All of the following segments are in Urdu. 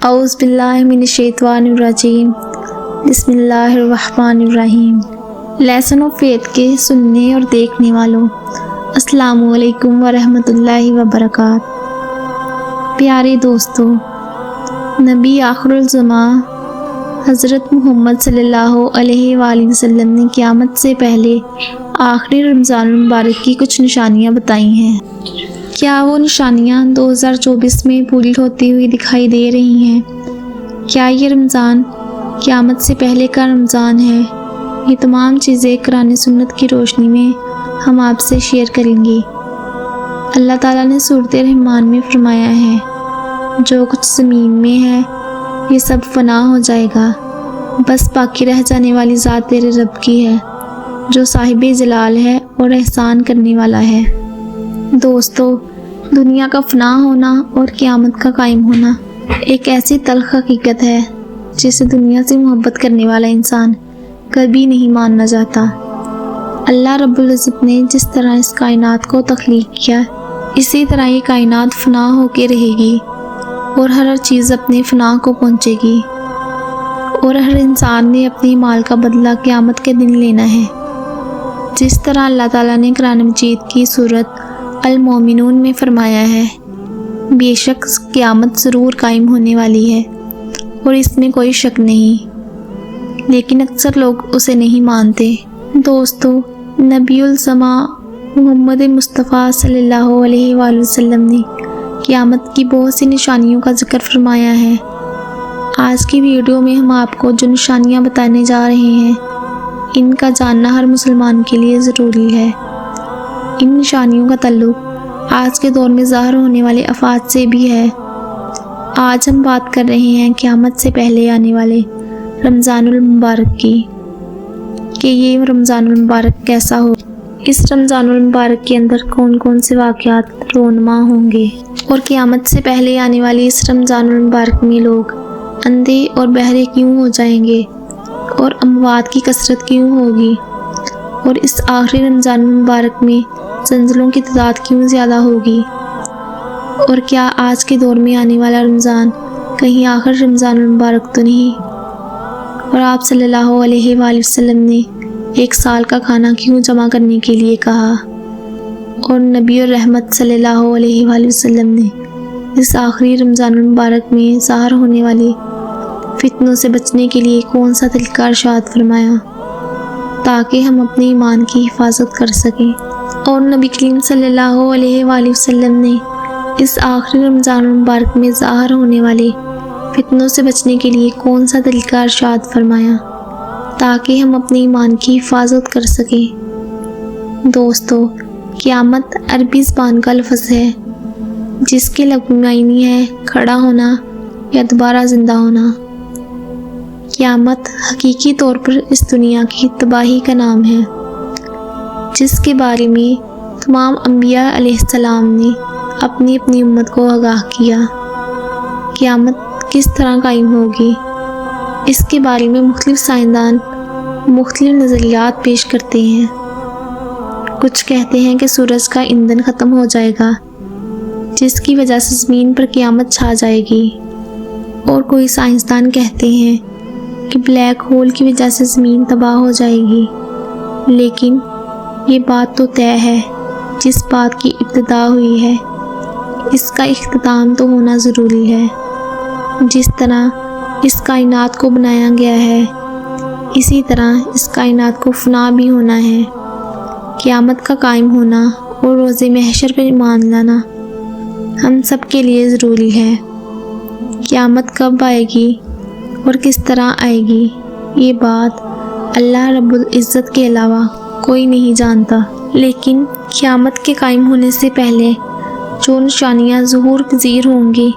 اعوذ باللہ من الشیطان الرجیم بسم اللہ الرحمن الرحیم۔ لیسن آف فیتھ کے سننے اور دیکھنے والوں، السلام علیکم ورحمۃ اللہ وبرکاتہ۔ پیارے دوستو، نبی آخر الزمان حضرت محمد صلی اللہ علیہ وآلہ وسلم نے قیامت سے پہلے آخری رمضان المبارک کی کچھ نشانیاں بتائی ہیں۔ کیا وہ نشانیاں 2024 میں پوری ہوتی ہوئی دکھائی دے رہی ہیں؟ کیا یہ رمضان قیامت سے پہلے کا رمضان ہے؟ یہ تمام چیزیں قرآن سنت کی روشنی میں ہم آپ سے شیئر کریں گے۔ اللہ تعالیٰ نے سورۃ رحمان میں فرمایا ہے، جو کچھ زمین میں ہے یہ سب فنا ہو جائے گا، بس باقی رہ جانے والی ذات تیرے رب کی ہے، جو صاحب جلال ہے اور احسان کرنے والا ہے۔ دوستو، دنیا کا فنا ہونا اور قیامت کا قائم ہونا ایک ایسی تلخ حقیقت ہے جسے دنیا سے محبت کرنے والا انسان کبھی نہیں ماننا چاہتا۔ اللہ رب العزت نے جس طرح اس کائنات کو تخلیق کیا، اسی طرح یہ کائنات فنا ہو کے رہے گی اور ہر چیز اپنے فنا کو پہنچے گی، اور ہر انسان نے اپنے مال کا بدلہ قیامت کے دن لینا ہے۔ جس طرح اللہ تعالیٰ نے قرآن مجید کی سورۃ المومنون میں فرمایا ہے، بے شک قیامت ضرور قائم ہونے والی ہے اور اس میں کوئی شک نہیں، لیکن اکثر لوگ اسے نہیں مانتے۔ دوستو، نبی الزمان محمد مصطفیٰ صلی اللہ علیہ وآلہ وسلم نے قیامت کی بہت سی نشانیوں کا ذکر فرمایا ہے۔ آج کی ویڈیو میں ہم آپ کو جو نشانیاں بتانے جا رہے ہیں، ان کا جاننا ہر مسلمان کے لیے ضروری ہے۔ ان نشانیوں کا تعلق آج کے دور میں ظاہر ہونے والے آفات سے بھی ہے۔ آج ہم بات کر رہے ہیں قیامت سے پہلے آنے والے رمضان المبارک کی، کہ یہ رمضان المبارک کیسا ہو، اس رمضان المبارک کے اندر کون کون سے واقعات رونما ہوں گے، اور قیامت سے پہلے آنے والی اس رمضان المبارک میں لوگ اندھے اور بہرے کیوں ہو جائیں گے، اور اموات کی کثرت کیوں ہوگی، اور اس آخری رمضان المبارک میں زلزلوں کی تعداد کیوں زیادہ ہوگی، اور کیا آج کے دور میں آنے والا رمضان کہیں آخر رمضان المبارک تو نہیں، اور آپ صلی اللہ علیہ وآلہ وسلم نے ایک سال کا کھانا کیوں جمع کرنے کے لیے کہا، اور نبی الرحمت صلی اللہ علیہ وآلہ وسلم نے اس آخری رمضان المبارک میں ظاہر ہونے والی فتنوں سے بچنے کے لیے کون سا طریقہ ارشاد فرمایا تاکہ ہم اپنے ایمان کی حفاظت کر سکیں، اور نبی کریم صلی اللہ علیہ وآلہ وسلم نے اس آخری رمضان المبارک میں ظاہر ہونے والے فتنوں سے بچنے کے لیے کون سا طریقہ ارشاد فرمایا تاکہ ہم اپنے ایمان کی حفاظت کر سکیں۔ دوستو، قیامت عربی زبان کا لفظ ہے جس کے لغوی معنی ہے کھڑا ہونا یا دوبارہ زندہ ہونا۔ قیامت حقیقی طور پر اس دنیا کی تباہی کا نام ہے، جس کے بارے میں تمام انبیاء علیہ السلام نے اپنی اپنی امت کو آگاہ کیا۔ قیامت کس طرح قائم ہوگی، اس کے بارے میں مختلف سائنسدان مختلف نظریات پیش کرتے ہیں۔ کچھ کہتے ہیں کہ سورج کا ایندھن ختم ہو جائے گا، جس کی وجہ سے زمین پر قیامت چھا جائے گی، اور کوئی سائنسدان کہتے ہیں کہ بلیک ہول کی وجہ سے زمین تباہ ہو جائے گی۔ لیکن یہ بات تو طے ہے، جس بات کی ابتدا ہوئی ہے اس کا اختتام تو ہونا ضروری ہے۔ جس طرح اس کائنات کو بنایا گیا ہے، اسی طرح اس کائنات کو فنا بھی ہونا ہے۔ قیامت کا قائم ہونا اور روز محشر پر ایمان لانا ہم سب کے لیے ضروری ہے۔ قیامت کب آئے گی اور کس طرح آئے گی، یہ بات اللہ رب العزت کے علاوہ کوئی نہیں جانتا، لیکن قیامت کے قائم ہونے سے پہلے جو نشانیاں ظہور پذیر ہوں گی،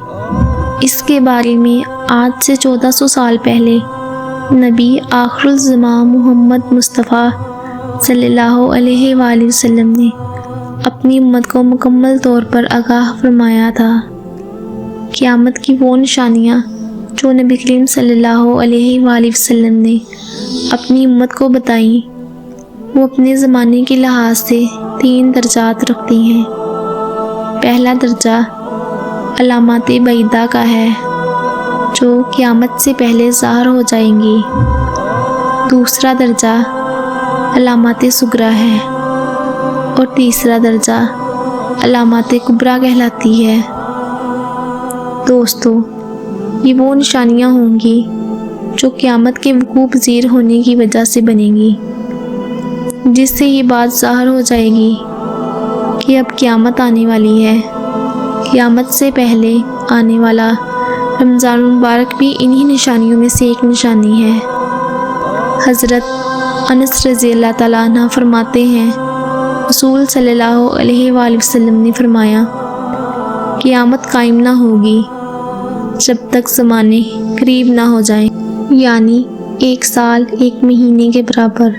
اس کے بارے میں آج سے 1400 سال پہلے نبی آخر الزمان محمد مصطفیٰ صلی اللہ علیہ وآلہ وسلم نے اپنی امت کو مکمل طور پر آگاہ فرمایا تھا۔ قیامت کی وہ نشانیاں جو نبی کریم صلی اللہ علیہ وآلہ وسلم نے اپنی امت کو بتائیں، وہ اپنے زمانے کے لحاظ سے 3 درجات رکھتی ہیں۔ پہلا درجہ علامات بعیدہ کا ہے، جو قیامت سے پہلے ظاہر ہو جائیں گی۔ دوسرا درجہ علامات صغریٰ ہے اور تیسرا درجہ علامات کبریٰ کہلاتی ہے۔ دوستو، یہ وہ نشانیاں ہوں گی جو قیامت کے وقوع پذیر ہونے کی وجہ سے بنیں گی، جس سے یہ بات ظاہر ہو جائے گی کہ اب قیامت آنے والی ہے۔ قیامت سے پہلے آنے والا رمضان المبارک بھی انہی نشانیوں میں سے ایک نشانی ہے۔ حضرت انس رضی اللہ تعالیٰ عنہ فرماتے ہیں، رسول صلی اللہ علیہ وآلہ وسلم نے فرمایا، قیامت قائم نہ ہوگی جب تک زمانے قریب نہ ہو جائیں، یعنی ایک سال ایک مہینے کے برابر،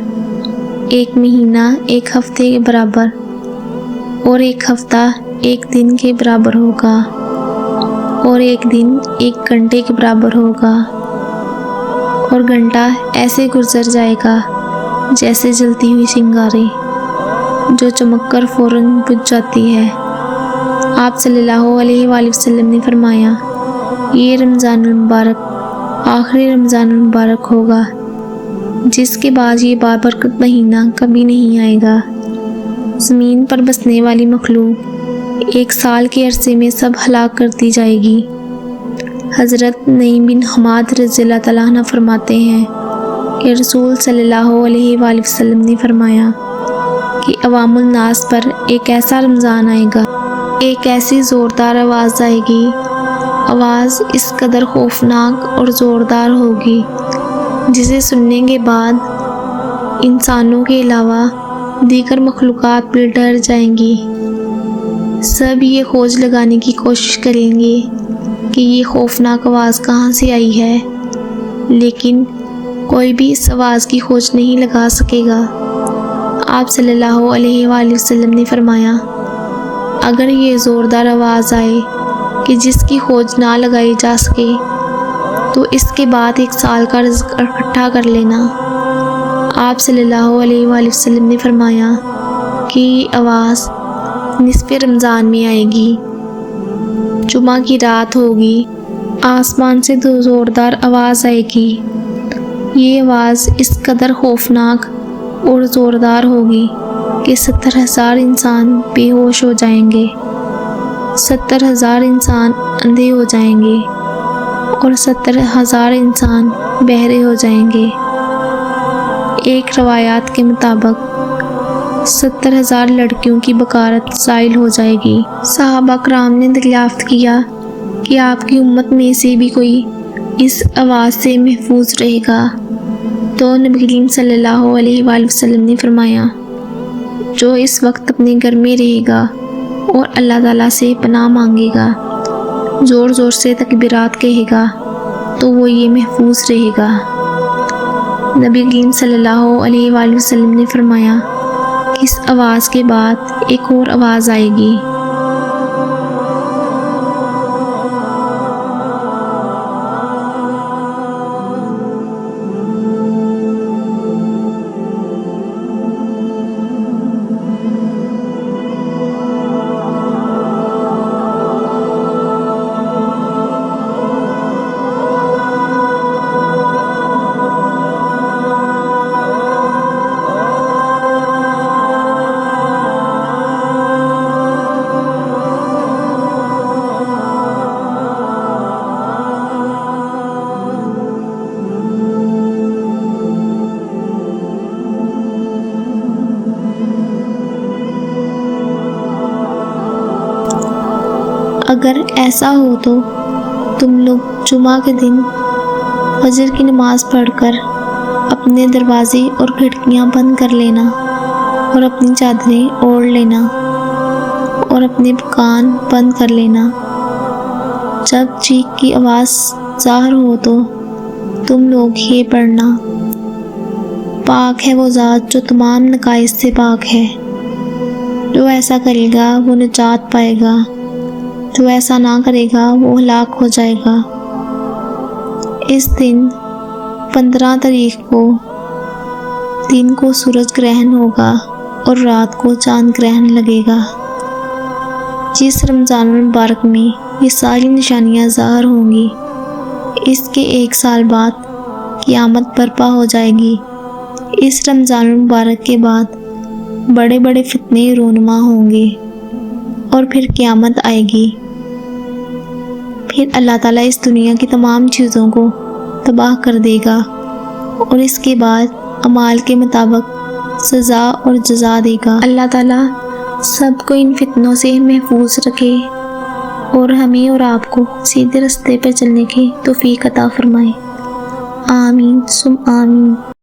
ایک مہینہ ایک ہفتے کے برابر، اور ایک ہفتہ ایک دن کے برابر ہوگا، اور ایک دن ایک گھنٹے کے برابر ہوگا، اور گھنٹہ ایسے گزر جائے گا جیسے جلتی ہوئی چنگاری جو چمک کر فوراً بجھ جاتی ہے۔ آپ صلی اللہ علیہ وآلہ وسلم نے فرمایا، یہ رمضان المبارک آخری رمضان المبارک ہوگا، جس کے بعد یہ بابرکت مہینہ کبھی نہیں آئے گا۔ زمین پر بسنے والی مخلوق ایک سال کے عرصے میں سب ہلاک کر دی جائے گی۔ حضرت نعیم بن حماد رضی اللہ تعالیٰ عنہ فرماتے ہیں کہ رسول صلی اللہ علیہ وآلہ وسلم نے فرمایا کہ عوام الناس پر ایک ایسا رمضان آئے گا، ایک ایسی زوردار آواز آئے گی، آواز اس قدر خوفناک اور زوردار ہوگی جسے سننے کے بعد انسانوں کے علاوہ دیگر مخلوقات بھی ڈر جائیں گی۔ سب یہ کھوج لگانے کی کوشش کریں گے کہ یہ خوفناک آواز کہاں سے آئی ہے، لیکن کوئی بھی اس آواز کی کھوج نہیں لگا سکے گا۔ آپ صلی اللہ علیہ وآلہ وسلم نے فرمایا، اگر یہ زوردار آواز آئے کہ جس کی کھوج نہ لگائی جا سکے تو اس کے بعد ایک سال کا رزق اکٹھا کر لینا۔ آپ صلی اللہ علیہ وآلہ وسلم نے فرمایا کہ یہ آواز نصف رمضان میں آئے گی، جمعہ کی رات ہوگی، آسمان سے دو زوردار آواز آئے گی۔ یہ آواز اس قدر خوفناک اور زوردار ہوگی کہ 70,000 انسان بے ہوش ہو جائیں گے، 70,000 انسان اندھے ہو جائیں گے، اور 70,000 انسان بہرے ہو جائیں گے۔ ایک روایات کے مطابق 70,000 لڑکیوں کی بکارت زائل ہو جائے گی۔ صحابہ کرام نے دریافت کیا کہ آپ کی امت میں سے بھی کوئی اس آواز سے محفوظ رہے گا؟ تو نبی کریم صلی اللہ علیہ وآلہ وسلم نے فرمایا، جو اس وقت اپنے گھر میں رہے گا اور اللہ تعالیٰ سے پناہ مانگے گا، زور زور سے تکبیرات کہے گا، تو وہ یہ محفوظ رہے گا۔ نبی کریم صلی اللہ علیہ وآلہ وسلم نے فرمایا، اس آواز کے بعد ایک اور آواز آئے گی۔ اگر ایسا ہو تو تم لوگ جمعہ کے دن فجر کی نماز پڑھ کر اپنے دروازے اور کھڑکیاں بند کر لینا، اور اپنی چادریں اوڑھ لینا، اور اپنے دکان بند کر لینا۔ جب چیخ کی آواز ظاہر ہو تو تم لوگ یہ پڑھنا، پاک ہے وہ ذات جو تمام نقائص سے پاک ہے، جو ایسا کرے گا وہ نجات پائے گا، جو ایسا نہ کرے گا وہ ہلاک ہو جائے گا۔ اس دن 15 تاریخ کو دن کو سورج گرہن ہوگا اور رات کو چاند گرہن لگے گا۔ جس رمضان المبارک میں یہ ساری نشانیاں ظاہر ہوں گی، اس کے 1 سال بعد قیامت برپا ہو جائے گی۔ اس رمضان المبارک کے بعد بڑے بڑے فتنے رونما ہوں گے اور پھر قیامت آئے گی۔ پھر اللہ تعالیٰ اس دنیا کی تمام چیزوں کو تباہ کر دے گا اور اس کے بعد اعمال کے مطابق سزا اور جزا دے گا۔ اللہ تعالیٰ سب کو ان فتنوں سے محفوظ رکھے اور ہمیں اور آپ کو سیدھے راستے پر چلنے کی توفیق عطا فرمائے۔ آمین ثم آمین۔